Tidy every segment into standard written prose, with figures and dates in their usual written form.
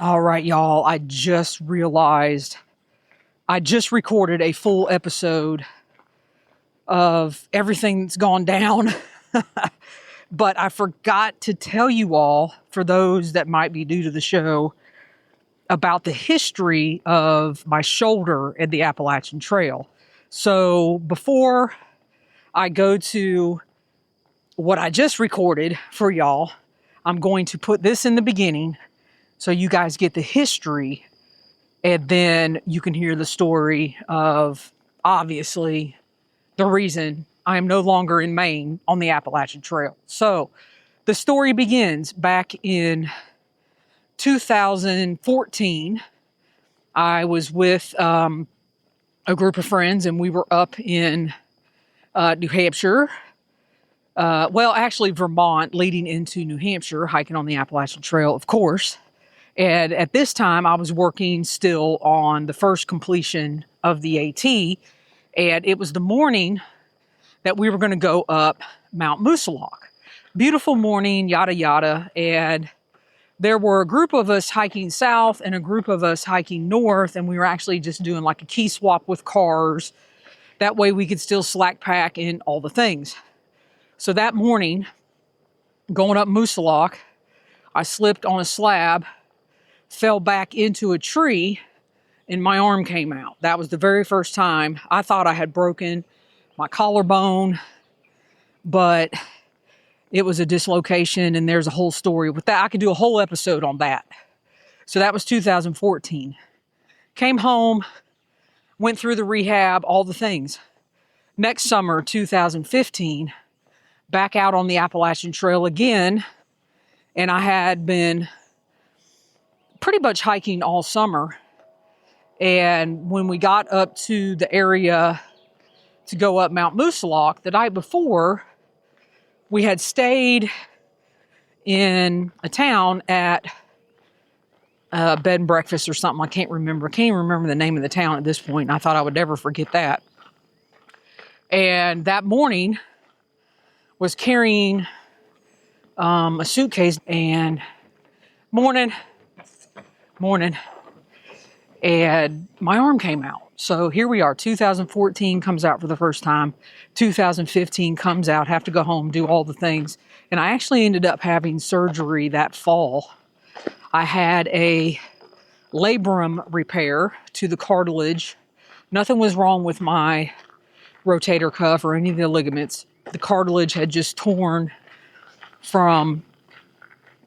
All right, y'all. I just realized I just recorded a full episode of everything that's gone down. But I forgot to tell you all, for those that might be new to the show, about the history of my shoulder and the Appalachian Trail. So before I go to what I just recorded for y'all, I'm going to put this in the beginning so you guys get the history, and then you can hear the story of, obviously, the reason I am no longer in Maine on the Appalachian Trail. So the story begins back in 2014. I was with a group of friends, and we were up in New Hampshire. Actually Vermont, leading into New Hampshire, hiking on the Appalachian Trail, of course. And at this time, I was working still on the first completion of the AT, and it was the morning that we were going to go up Mount Moosilauke. Beautiful morning, yada, yada. And there were a group of us hiking south and a group of us hiking north, and we were actually just doing like a key swap with cars. That way we could still slack pack and all the things. So that morning, going up Moosilauke, I slipped on a slab, fell back into a tree, and my arm came out. That was the very first time. I thought I had broken my collarbone, but it was a dislocation, and there's a whole story with that. I could do a whole episode on that. So that was 2014. Came home, went through the rehab, all the things. Next summer, 2015, back out on the Appalachian Trail again, and I had been pretty much hiking all summer. And when we got up to the area to go up Mount Moosilauke, the night before, we had stayed in a town at a bed and breakfast or something. I can't remember. I can't even remember the name of the town at this point. And I thought I would never forget that. And that morning was carrying a suitcase, and morning, and my arm came out. So here we are. 2014 comes out for the first time. 2015 comes out, have to go home, do all the things. And I actually ended up having surgery that fall. I had a labrum repair to the cartilage. Nothing was wrong with my rotator cuff or any of the ligaments. The cartilage had just torn from,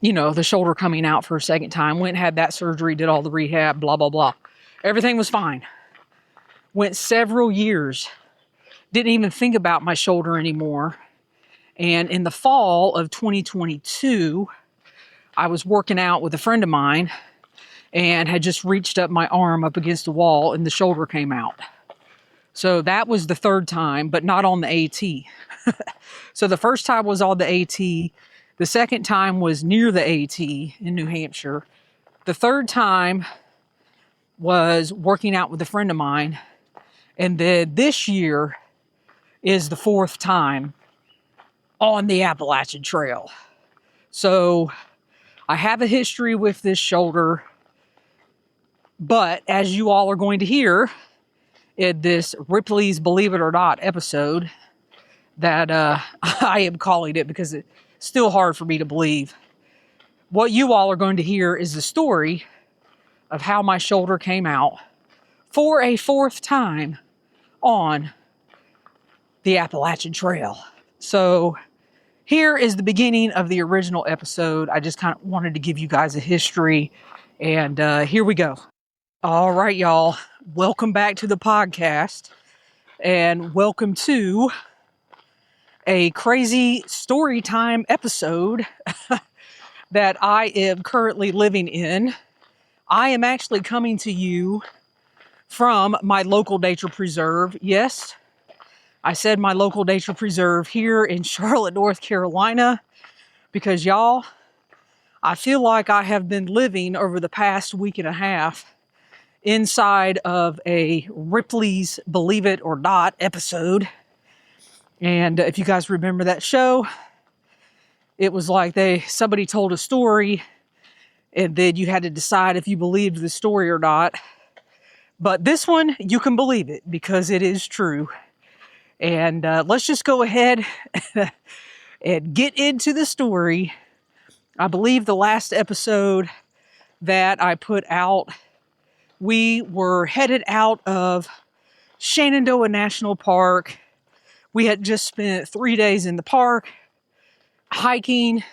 the shoulder coming out for a second time. Went and had that surgery, did all the rehab, blah, blah, blah. Everything was fine. Went several years. Didn't even think about my shoulder anymore. And in the fall of 2022, I was working out with a friend of mine and had just reached up my arm up against the wall, and the shoulder came out. So that was the third time, but not on the AT. So the first time was on the AT. The second time was near the AT in New Hampshire. The third time was working out with a friend of mine. And then this year is the fourth time on the Appalachian Trail. So I have a history with this shoulder. But as you all are going to hear in this Ripley's Believe It or Not episode, that I am calling it because it's still hard for me to believe. What you all are going to hear is the story of how my shoulder came out for a fourth time on the Appalachian Trail. So here is the beginning of the original episode. I just kind of wanted to give you guys a history, and here we go. All right, y'all. Welcome back to the podcast, and welcome to a crazy story time episode that I am currently living in. I am actually coming to you from my local nature preserve. Yes, I said my local nature preserve here in Charlotte, North Carolina, because y'all, I feel like I have been living over the past week and a half inside of a Ripley's Believe It or Not episode. And if you guys remember that show, it was like somebody told a story And then you had to decide if you believed the story or not. But this one, you can believe it because it is true. And let's just go ahead and get into the story. I believe the last episode that I put out, we were headed out of Shenandoah National Park. We had just spent 3 days in the park, hiking,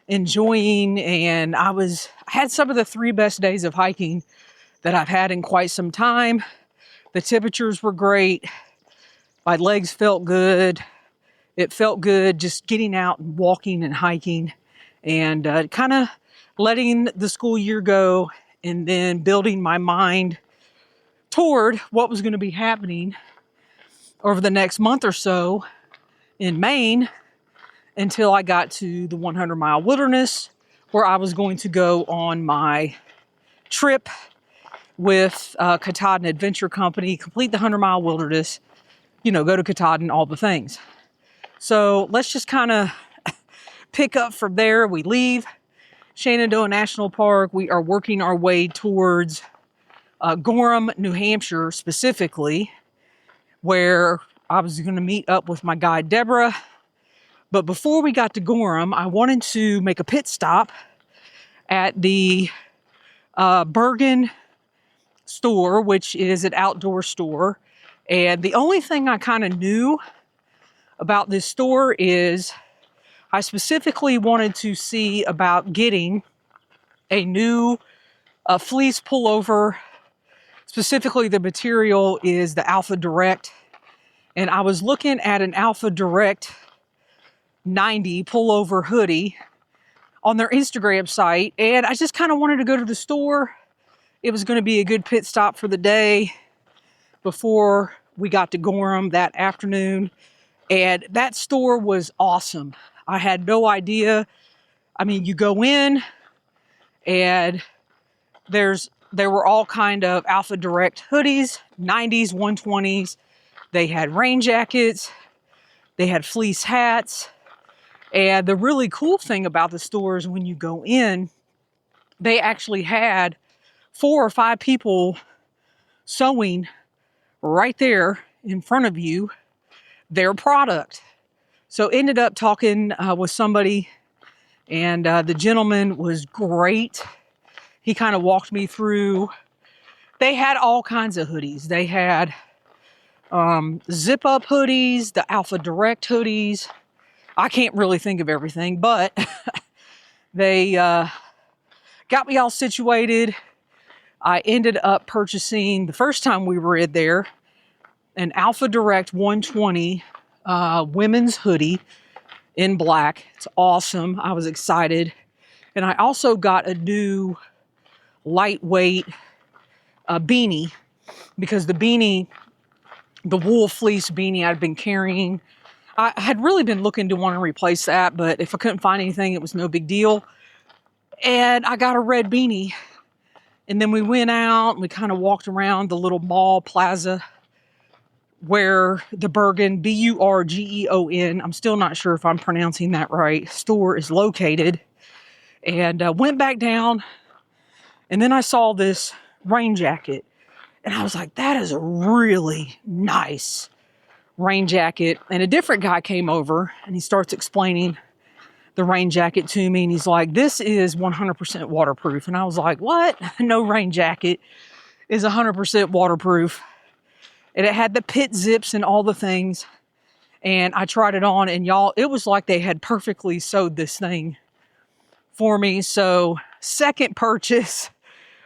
enjoying, and I had some of the 3 best days of hiking that I've had in quite some time. The temperatures were great. My legs felt good. It felt good just getting out and walking and hiking and kind of letting the school year go and then building my mind toward what was going to be happening over the next month or so in Maine until I got to the 100-mile wilderness, where I was going to go on my trip with Katahdin Adventure Company, complete the 100-mile wilderness, go to Katahdin, all the things. So let's just kind of pick up from there. We leave Shenandoah National Park. We are working our way towards Gorham, New Hampshire, specifically, where I was going to meet up with my guide, Deborah. But before we got to Gorham, I wanted to make a pit stop at the Bergen store, which is an outdoor store. And the only thing I kind of knew about this store is I specifically wanted to see about getting a new fleece pullover. Specifically, the material is the Alpha Direct. And I was looking at an Alpha Direct 90 pullover hoodie on their Instagram site. And I just kind of wanted to go to the store. It was going to be a good pit stop for the day before we got to Gorham that afternoon. And that store was awesome. I had no idea. I mean, you go in and there were all kind of Alpha Direct hoodies, 90s, 120s. They had rain jackets. They had fleece hats. And the really cool thing about the store is when you go in, they actually had 4 or 5 people sewing right there in front of you their product. So ended up talking with somebody, and the gentleman was great. He kind of walked me through. They had all kinds of hoodies. They had zip up hoodies, the Alpha Direct hoodies. I can't really think of everything, but they got me all situated. I ended up purchasing, the first time we were in there, an Alpha Direct 120 women's hoodie in black. It's awesome. I was excited. And I also got a new lightweight beanie, because the wool fleece beanie I'd been carrying, I had really been looking to want to replace that, but if I couldn't find anything, it was no big deal. And I got a red beanie. And then we went out and we kind of walked around the little mall plaza where the Bergen, Burgeon, I'm still not sure if I'm pronouncing that right, store is located. And went back down. And then I saw this rain jacket. And I was like, that is a really nice rain jacket. And a different guy came over and he starts explaining the rain jacket to me. And he's like, this is 100% waterproof. And I was like, what? No rain jacket is 100% waterproof. And it had the pit zips and all the things. And I tried it on, and y'all, it was like they had perfectly sewed this thing for me. So second purchase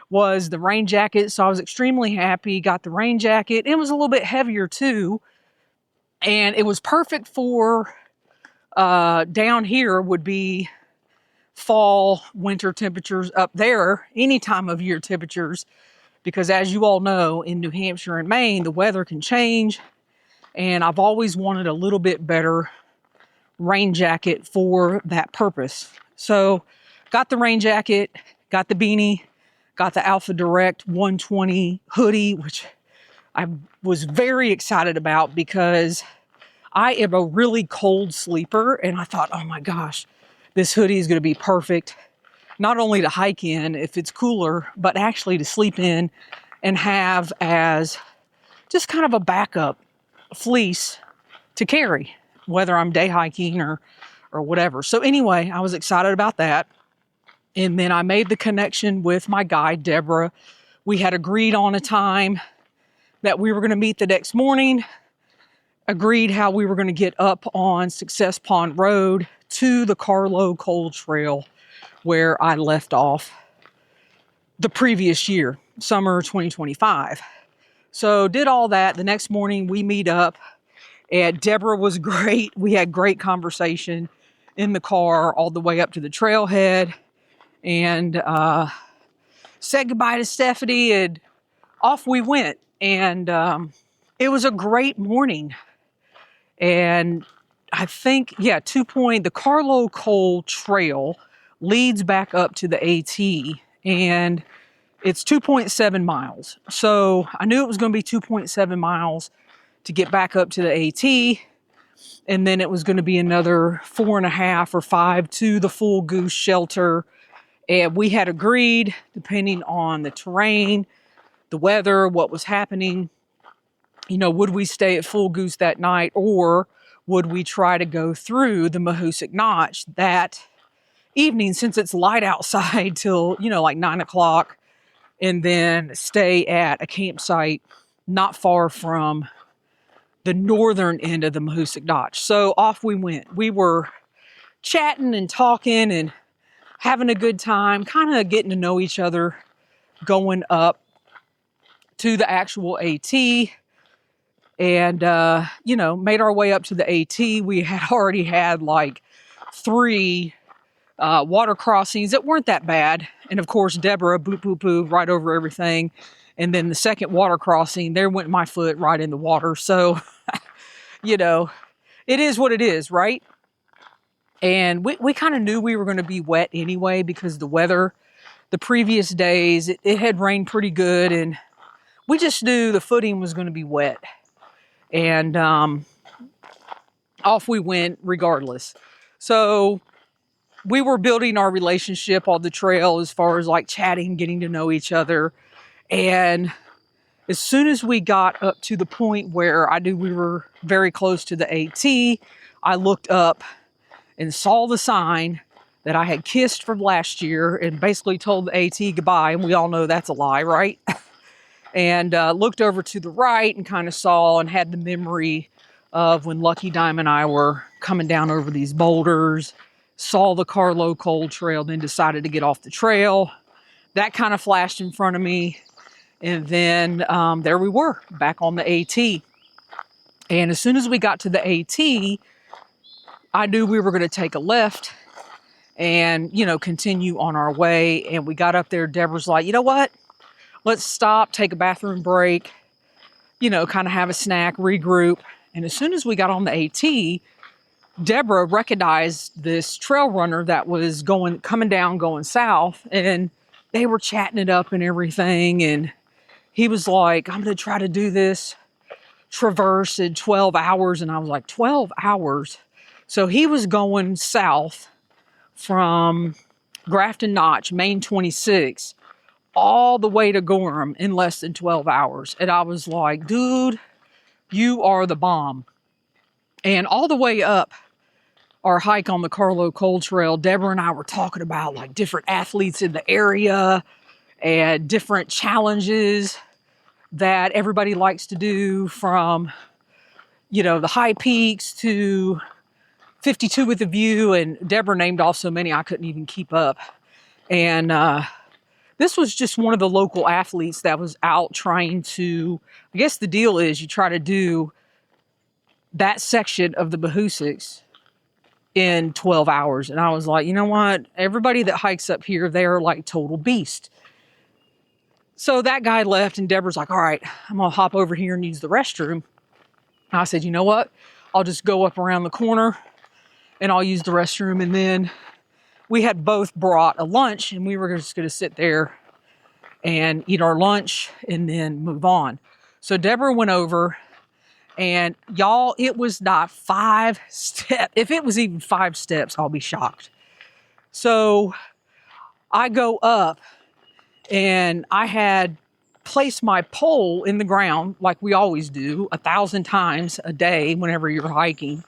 was the rain jacket. So I was extremely happy. Got the rain jacket. It was a little bit heavier too. And it was perfect for down here would be fall, winter temperatures. Up there, any time of year temperatures. Because as you all know, in New Hampshire and Maine, the weather can change. And I've always wanted a little bit better rain jacket for that purpose. So got the rain jacket, got the beanie, got the Alpha Direct 120 hoodie, which I was very excited about because I am a really cold sleeper. And I thought, oh my gosh, this hoodie is going to be perfect. not only to hike in if it's cooler, but actually to sleep in and have as just kind of a backup fleece to carry, whether I'm day hiking or whatever. So anyway, I was excited about that. And then I made the connection with my guide, Deborah. We had agreed on a time that we were going to meet the next morning, agreed how we were going to get up on Success Pond Road to the Carlo Cold Trail where I left off the previous year, summer 2025. So did all that. The next morning we meet up, and Deborah was great. We had great conversation in the car all the way up to the trailhead, and said goodbye to Stephanie, and off we went. And it was a great morning. And I think, the Carlo Cole Trail leads back up to the AT, and it's 2.7 miles. So I knew it was going to be 2.7 miles to get back up to the AT, and then it was going to be another 4.5 or 5 to the Full Goose shelter. And we had agreed, depending on the terrain, the weather, what was happening, would we stay at Full Goose that night, or would we try to go through the Mahoosic Notch that evening, since it's light outside till, like 9 o'clock, and then stay at a campsite not far from the northern end of the Mahoosic Notch. So off we went. We were chatting and talking and having a good time, kind of getting to know each other, going up to the actual AT, and, made our way up to the AT. We had already had like 3 water crossings that weren't that bad. And of course, Deborah, boop, boop, boop, right over everything. And then the second water crossing, there went my foot right in the water. So, it is what it is, right? And we kind of knew we were going to be wet anyway, because the weather, the previous days, it had rained pretty good, and we just knew the footing was going to be wet. And off we went regardless. So we were building our relationship on the trail as far as like chatting, getting to know each other. And as soon as we got up to the point where I knew we were very close to the AT, I looked up and saw the sign that I had kissed from last year and basically told the AT goodbye. And we all know that's a lie, right? And looked over to the right and kind of saw and had the memory of when Lucky Dime and I were coming down over these boulders, saw the Carlo Cold Trail, then decided to get off the trail. That kind of flashed in front of me. And then there we were, back on the AT. And as soon as we got to the AT, I knew we were going to take a left and, continue on our way. And we got up there. Deborah's like, you know what? Let's stop, take a bathroom break, kind of have a snack, regroup. And as soon as we got on the AT, Deborah recognized this trail runner that was coming down, going south, and they were chatting it up and everything. And he was like, I'm going to try to do this traverse in 12 hours. And I was like, 12 hours? So he was going south from Grafton Notch, Maine 26, all the way to Gorham in less than 12 hours. And I was like, dude, you are the bomb. And all the way up our hike on the Carlo Cold Trail, Deborah and I were talking about like different athletes in the area and different challenges that everybody likes to do, from, the high peaks to 52 with a view. And Deborah named off so many I couldn't even keep up. And this was just one of the local athletes that was out trying to, I guess the deal is you try to do that section of the Mahoosics in 12 hours. And I was like, you know what? Everybody that hikes up here, they're like total beast. So that guy left, and Deborah's like, all right, I'm going to hop over here and use the restroom. I said, you know what? I'll just go up around the corner and I'll use the restroom. And then we had both brought a lunch, and we were just going to sit there and eat our lunch and then move on. So Deborah went over, and y'all, it was not 5 steps. If it was even 5 steps, I'll be shocked. So I go up and I had placed my pole in the ground like we always do 1,000 times a day whenever you're hiking.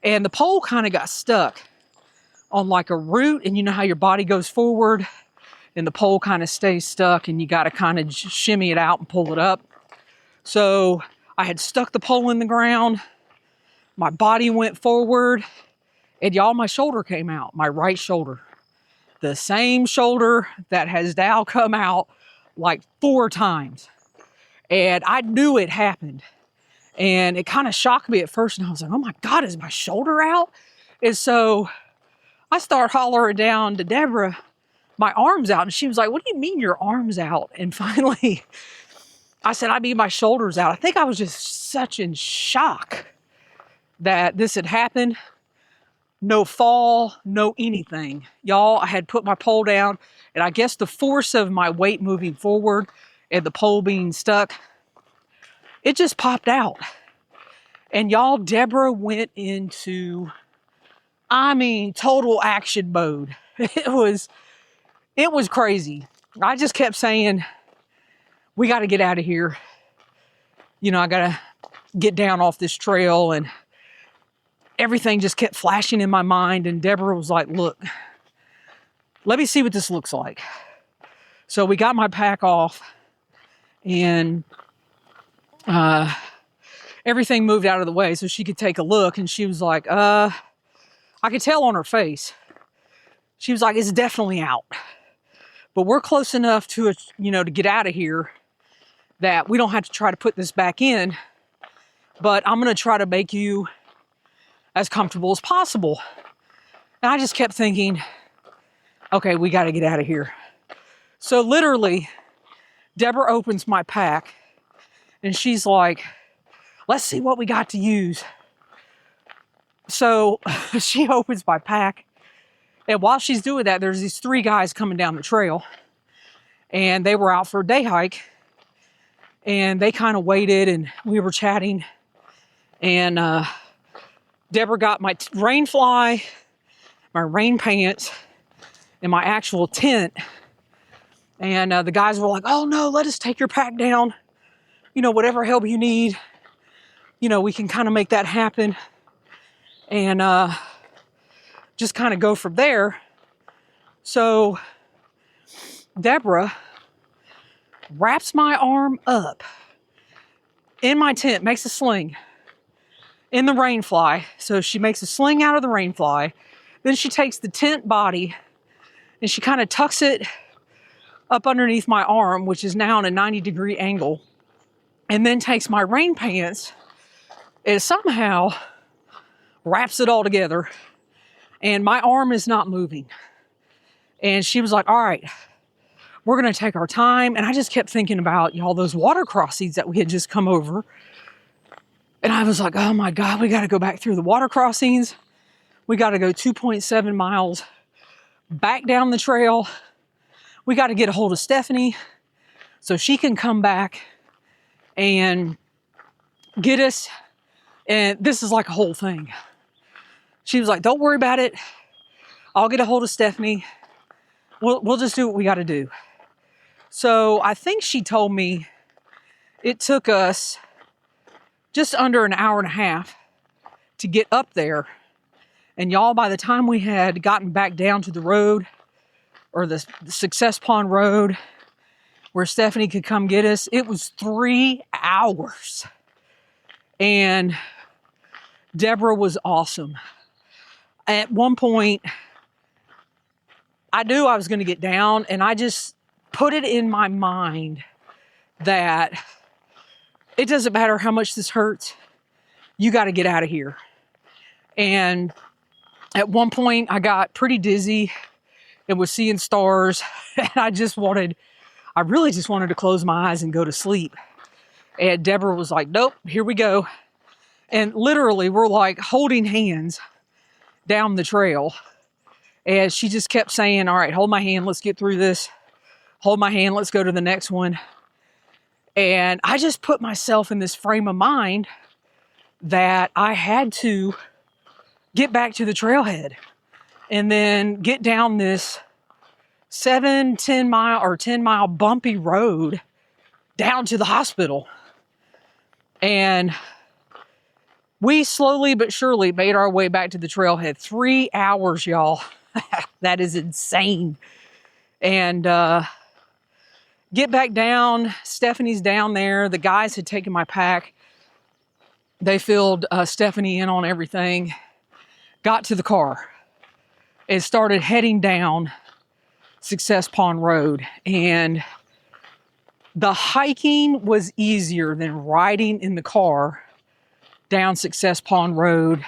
And the pole kind of got stuck on like a root, and you know how your body goes forward and the pole kind of stays stuck and you got to kind of shimmy it out and pull it up. So I had stuck the pole in the ground. My body went forward, and y'all, my shoulder came out, my right shoulder. The same shoulder that has now come out like 4 times. And I knew it happened. And it kind of shocked me at first. And I was like, oh my God, is my shoulder out? And so I start hollering down to Deborah, my arm's out. And she was like, what do you mean your arm's out? And finally, I said, I mean my shoulder's out. I think I was just such in shock that this had happened. No fall, no anything. Y'all, I had put my pole down, and I guess the force of my weight moving forward and the pole being stuck, it just popped out. And y'all, Deborah went into, total action mode. It was crazy. I just kept saying, we got to get out of here. You know, I got to get down off this trail, and everything just kept flashing in my mind. And Deborah was like, look, let me see what this looks like. So we got my pack off, and everything moved out of the way so she could take a look. And she was like, I could tell on her face. She was like, it's definitely out. But we're close enough to it, to get out of here that we don't have to try to put this back in. But I'm going to try to make you as comfortable as possible. And I just kept thinking, okay, we got to get out of here. So literally, Deborah opens my pack and she's like, let's see what we got to use. So she opens my pack, and while she's doing that, there's these 3 guys coming down the trail, and they were out for a day hike, and they kind of waited, and we were chatting, and Deborah got my rain fly, my rain pants, and my actual tent. And the guys were like, oh no, let us take your pack down. Whatever help you need, we can kind of make that happen. And just kind of go from there. So Deborah wraps my arm up in my tent, makes a sling in the rain fly. So she makes a sling out of the rain fly. Then she takes the tent body and she kind of tucks it up underneath my arm, which is now on a 90-degree angle. And then takes my rain pants and somehow wraps it all together. And my arm is not moving. And she was like, all right, we're going to take our time. And I just kept thinking about, y'all, those water crossings that we had just come over. And I was like, oh my God, we got to go back through the water crossings. We got to go 2.7 miles back down the trail. We got to get a hold of Stephanie so she can come back and get us. And this is like a whole thing. She was like, don't worry about it. I'll get a hold of Stephanie. We'll just do what we got to do. So I think she told me it took us just under an hour and a half to get up there. And y'all, by the time we had gotten back down to the road, or the Success Pond Road, where Stephanie could come get us, it was 3 hours. And Deborah was awesome. At one point, I knew I was going to get down, and I just put it in my mind that it doesn't matter how much this hurts, you got to get out of here. And at one point, I got pretty dizzy and was seeing stars, and I really just wanted to close my eyes and go to sleep. And Deborah was like, nope, here we go. And literally, we're like holding hands down the trail. And she just kept saying, all right, hold my hand, let's get through this. Hold my hand, let's go to the next one. And I just put myself in this frame of mind that I had to get back to the trailhead and then get down this 10 mile bumpy road down to the hospital. And we slowly but surely made our way back to the trailhead. 3 hours, y'all. That is insane. And get back down. Stephanie's down there. The guys had taken my pack. They filled Stephanie in on everything. Got to the car and started heading down Success Pond Road. And the hiking was easier than riding in the car down Success Pond Road.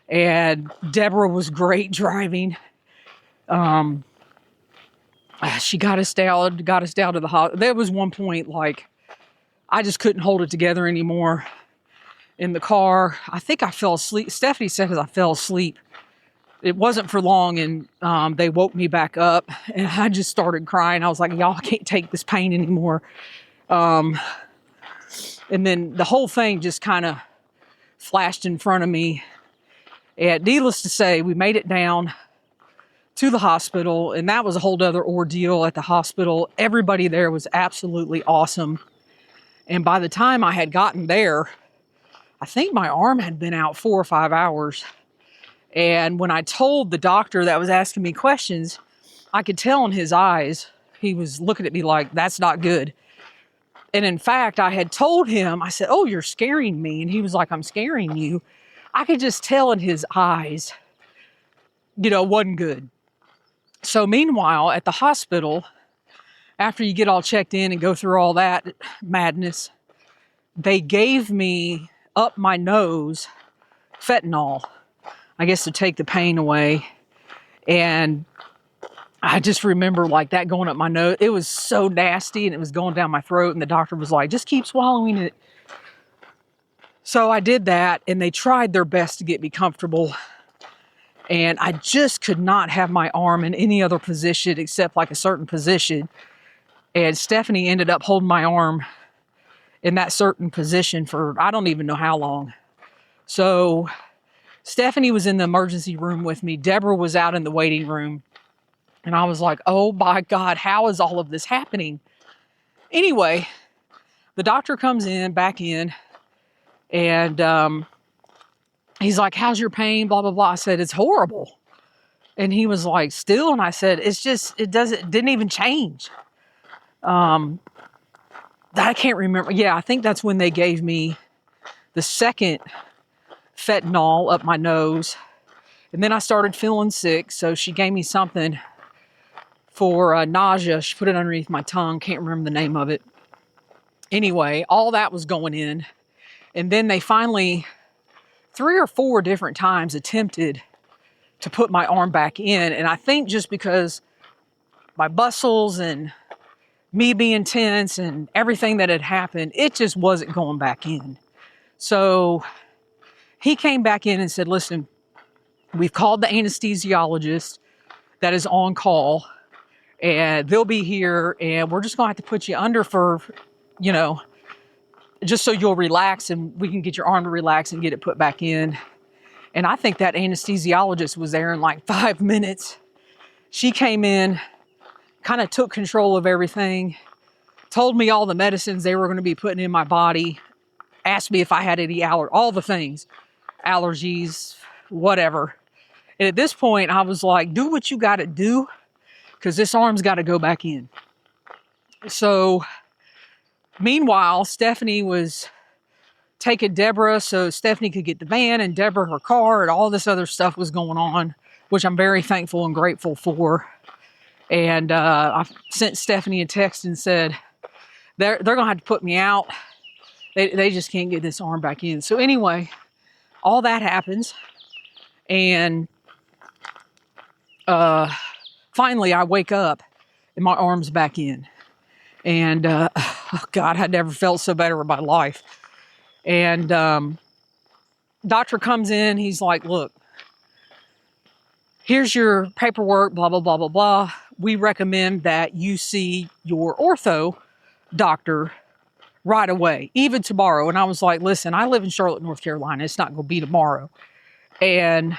And Deborah was great driving. She got us down to the hospital. There was one point, like, I just couldn't hold it together anymore in the car. I think I fell asleep. Stephanie said I fell asleep. It wasn't for long, and they woke me back up, and I just started crying. I was like, y'all, I can't take this pain anymore. And then the whole thing just kind of flashed in front of me. And needless to say, we made it down to the hospital, and that was a whole other ordeal at the hospital. Everybody there was absolutely awesome. And by the time I had gotten there, I think my arm had been out 4 or 5 hours. And when I told the doctor that was asking me questions, I could tell in his eyes, he was looking at me like, that's not good. And in fact, I had told him, I said, oh, you're scaring me. And he was like, I'm scaring you. I could just tell in his eyes, wasn't good. So meanwhile, at the hospital, after you get all checked in and go through all that madness, they gave me up my nose fentanyl, I guess to take the pain away. And I just remember like that going up my nose. It was so nasty and it was going down my throat. And the doctor was like, just keep swallowing it. So I did that, and they tried their best to get me comfortable. And I just could not have my arm in any other position except like a certain position. And Stephanie ended up holding my arm in that certain position for I don't even know how long. So Stephanie was in the emergency room with me. Deborah was out in the waiting room. And I was like, oh my God, how is all of this happening? Anyway, the doctor comes back in, and he's like, how's your pain? Blah, blah, blah. I said, it's horrible. And he was like, still? And I said, it didn't even change. I can't remember. Yeah, I think that's when they gave me the second fentanyl up my nose. And then I started feeling sick. So she gave me something for nausea. She put it underneath my tongue. Can't remember the name of it. Anyway, all that was going in. And then they finally, 3 or 4 different times, attempted to put my arm back in. And I think just because my muscles and me being tense and everything that had happened, it just wasn't going back in. So he came back in and said, listen, we've called the anesthesiologist that is on call, and they'll be here, and we're just going to have to put you under for, just so you'll relax and we can get your arm to relax and get it put back in. And I think that anesthesiologist was there in like 5 minutes. She came in, kind of took control of everything, told me all the medicines they were going to be putting in my body, asked me if I had any all the things, allergies, whatever. And at this point, I was like, do what you got to do, because this arm's got to go back in. So meanwhile, Stephanie was taking Deborah so Stephanie could get the van, and Deborah her car, and all this other stuff was going on, which I'm very thankful and grateful for. And I sent Stephanie a text and said, they're going to have to put me out. They just can't get this arm back in. So anyway, all that happens. And finally I wake up and my arm's back in. And oh God, I never felt so better in my life. And doctor comes in. He's like, look, here's your paperwork, blah, blah, blah, blah, blah. We recommend that you see your ortho doctor right away, even tomorrow. And I was like, listen, I live in Charlotte, North Carolina. It's not going to be tomorrow. And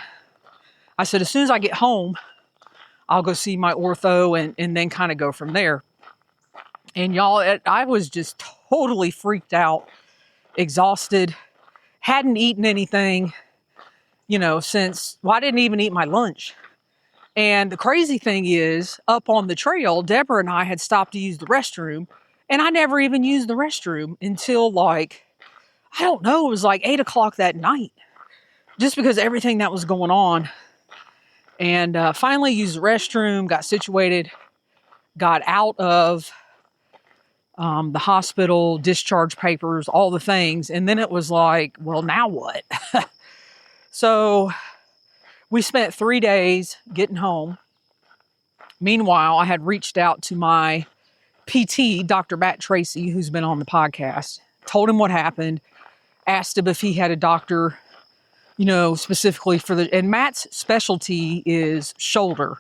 I said, as soon as I get home, I'll go see my ortho and then kind of go from there. And y'all, I was just totally freaked out, exhausted, hadn't eaten anything, since, I didn't even eat my lunch. And the crazy thing is, up on the trail, Deborah and I had stopped to use the restroom, and I never even used the restroom until I don't know, it was 8 o'clock that night, just because everything that was going on. And finally used the restroom, got situated, got out of the hospital, discharge papers, all the things. And then it was well, now what? So we spent 3 days getting home. Meanwhile, I had reached out to my PT, Dr. Matt Tracy, who's been on the podcast, told him what happened, asked him if he had a doctor, specifically and Matt's specialty is shoulder.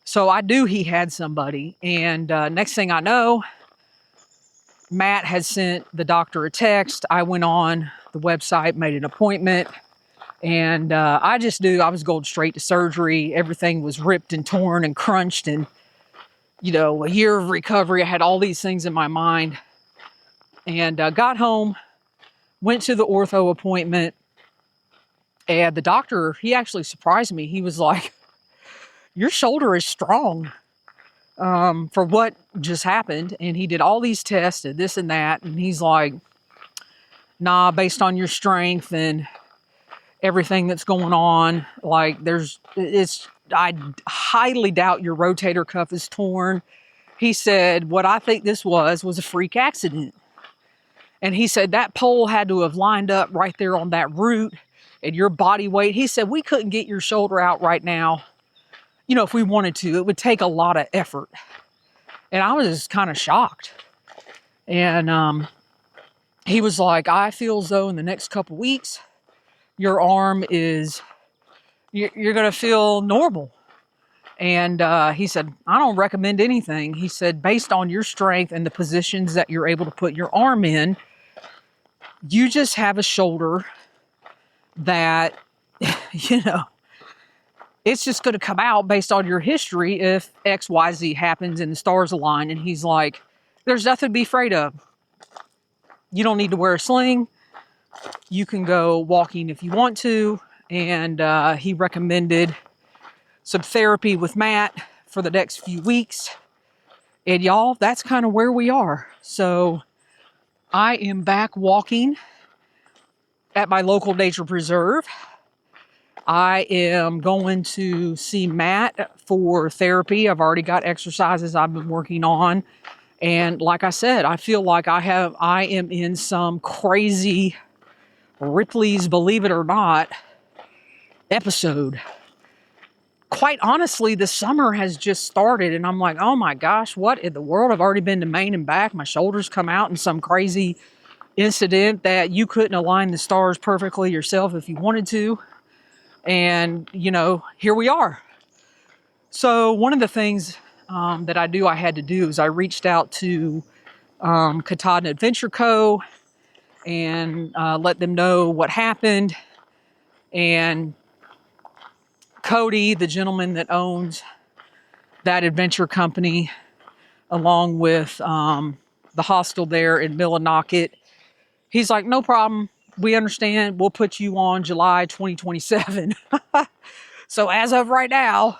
So I knew he had somebody. And next thing I know, Matt had sent the doctor a text. I went on the website, made an appointment, and I just knew I was going straight to surgery. Everything was ripped and torn and crunched, and, a year of recovery. I had all these things in my mind, and got home, went to the ortho appointment, and the doctor, he actually surprised me. He was like, your shoulder is strong for what just happened. And he did all these tests and this and that. And he's like, nah, based on your strength and everything that's going on, I highly doubt your rotator cuff is torn. He said, what I think this was a freak accident. And he said that pole had to have lined up right there on that root and your body weight. He said, we couldn't get your shoulder out right now. If we wanted to, it would take a lot of effort. And I was kind of shocked. And he was like, I feel as though in the next couple weeks, your arm you're going to feel normal. And he said, I don't recommend anything. He said, based on your strength and the positions that you're able to put your arm in, you just have a shoulder that, it's just going to come out based on your history if X, Y, Z happens and the stars align. And he's like, there's nothing to be afraid of. You don't need to wear a sling. You can go walking if you want to. And he recommended some therapy with Matt for the next few weeks. And y'all, that's kind of where we are. So I am back walking at my local nature preserve. I am going to see Matt for therapy. I've already got exercises I've been working on. And like I said, I feel like I am in some crazy Ripley's Believe It or Not episode. Quite honestly, the summer has just started and I'm like, oh my gosh, what in the world? I've already been to Maine and back. My shoulders come out in some crazy incident that you couldn't align the stars perfectly yourself if you wanted to. And, here we are. So one of the things that I had to do is I reached out to Katahdin Adventure Co. and let them know what happened. And Cody, the gentleman that owns that adventure company, along with the hostel there in Millinocket, he's like, no problem. We understand. We'll put you on July 2027. So as of right now,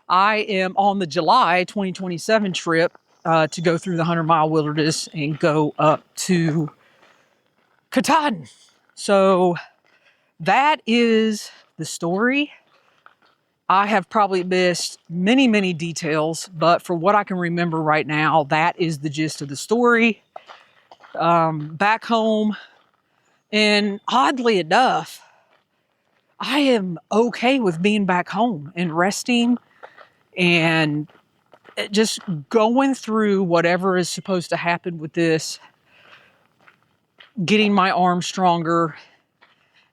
I am on the July 2027 trip to go through the 100-mile wilderness and go up to Katahdin. So that is the story. I have probably missed many, many details, but for what I can remember right now, that is the gist of the story. Back home, and oddly enough, I am okay with being back home and resting and just going through whatever is supposed to happen with this, getting my arm stronger.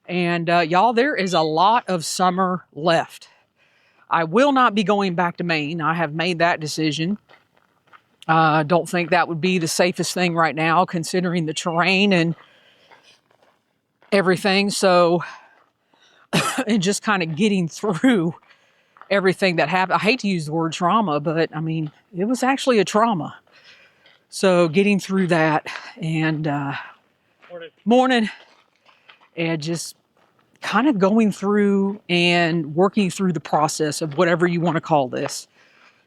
And y'all, there is a lot of summer left. I will not be going back to Maine. I have made that decision. Don't think that would be the safest thing right now, considering the terrain and everything. So, and just kind of getting through everything that happened. I hate to use the word trauma, but I mean, it was actually a trauma. So getting through that and morning and just kind of going through and working through the process of whatever you want to call this.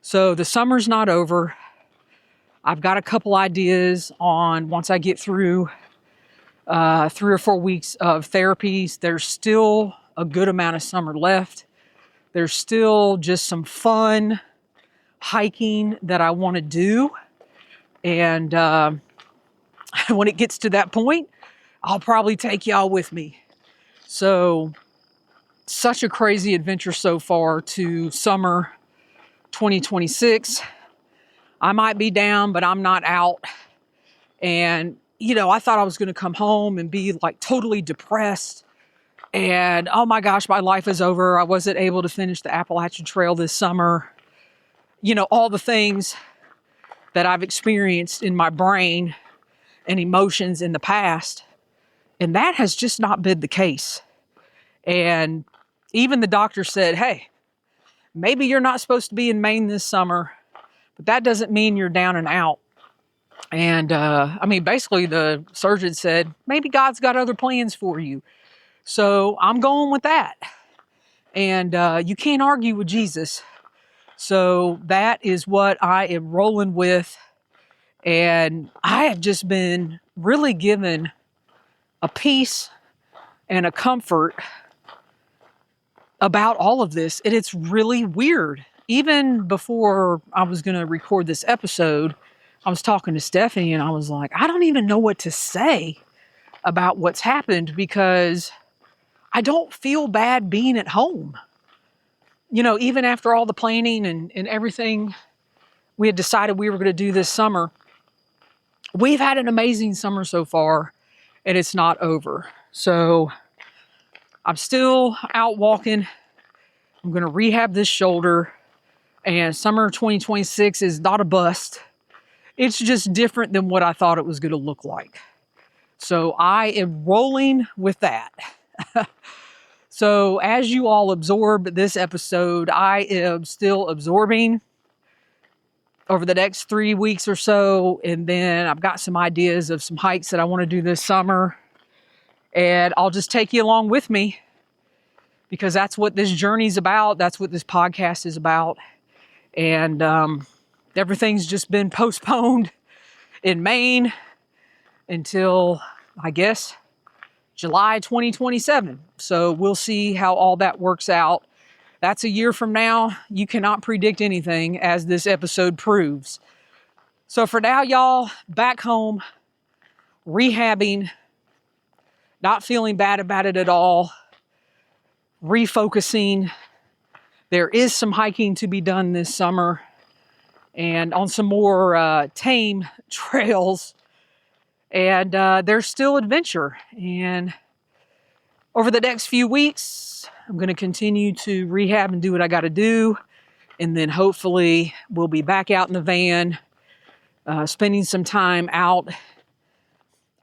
So the summer's not over. I've got a couple ideas on once I get through 3 or 4 weeks of therapies. There's still a good amount of summer left. There's still just some fun hiking that I want to do. And when it gets to that point, I'll probably take y'all with me. So, such a crazy adventure so far to summer 2026. I might be down, but I'm not out. And, you know, I thought I was going to come home and be like totally depressed. And, oh my gosh, my life is over. I wasn't able to finish the Appalachian Trail this summer. You know, all the things that I've experienced in my brain and emotions in the past. And that has just not been the case. And even the doctor said, hey, maybe you're not supposed to be in Maine this summer, but that doesn't mean you're down and out. And I mean, basically the surgeon said, maybe God's got other plans for you. So I'm going with that. And you can't argue with Jesus. So that is what I am rolling with. And I have just been really given a peace and a comfort about all of this. And it's really weird. Even before I was going to record this episode, I was talking to Stephanie and I was like, I don't even know what to say about what's happened because I don't feel bad being at home. You know, even after all the planning and everything we had decided we were going to do this summer, we've had an amazing summer so far and it's not over. So I'm still out walking. I'm going to rehab this shoulder and summer 2026 is not a bust. It's just different than what I thought it was going to look like. So I am rolling with that. So as you all absorb this episode, I am still absorbing over the next 3 weeks or so. And then I've got some ideas of some hikes that I want to do this summer. And I'll just take you along with me because that's what this journey's about. That's what this podcast is about. And everything's just been postponed in Maine until, I guess, July 2027. So we'll see how all that works out. That's a year from now. You cannot predict anything, as this episode proves. So for now, y'all, back home, rehabbing, not feeling bad about it at all, refocusing. There is some hiking to be done this summer and on some more tame trails. And there's still adventure. And over the next few weeks, I'm going to continue to rehab and do what I got to do. And then hopefully we'll be back out in the van, spending some time out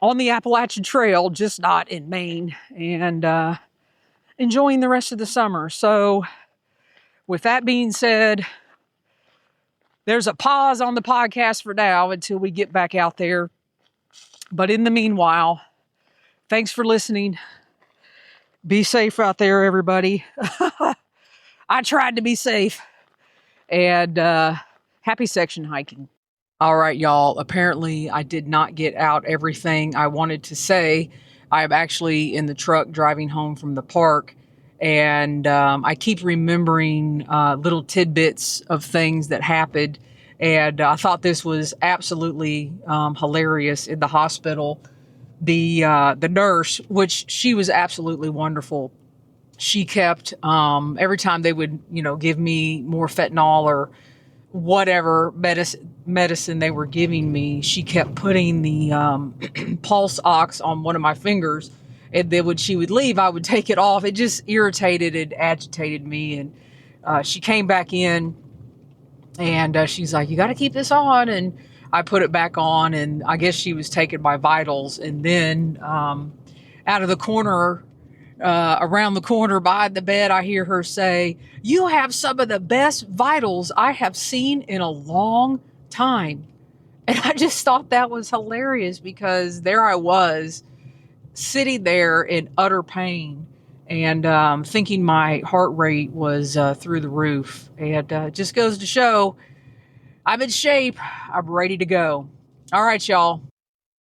on the Appalachian Trail, just not in Maine, and enjoying the rest of the summer. So with that being said, there's a pause on the podcast for now until we get back out there. But in the meanwhile, thanks for listening. Be safe out there, everybody. I tried to be safe. And happy section hiking. All right, y'all. Apparently, I did not get out everything I wanted to say. I'm actually in the truck driving home from the park. And I keep remembering little tidbits of things that happened. And I thought this was absolutely hilarious in the hospital. The nurse, which she was absolutely wonderful. She kept, every time they would, give me more fentanyl or whatever medicine they were giving me, she kept putting the pulse ox on one of my fingers. And then when she would leave, I would take it off. It just irritated and agitated me. And she came back in and she's like, you got to keep this on. And I put it back on, and I guess she was taking my vitals. And then out of the corner around the corner by the bed, I hear her say, "You have some of the best vitals I have seen in a long time." And I just thought that was hilarious because there I was sitting there in utter pain and thinking my heart rate was through the roof. And just goes to show I'm in shape. I'm ready to go. All right, y'all.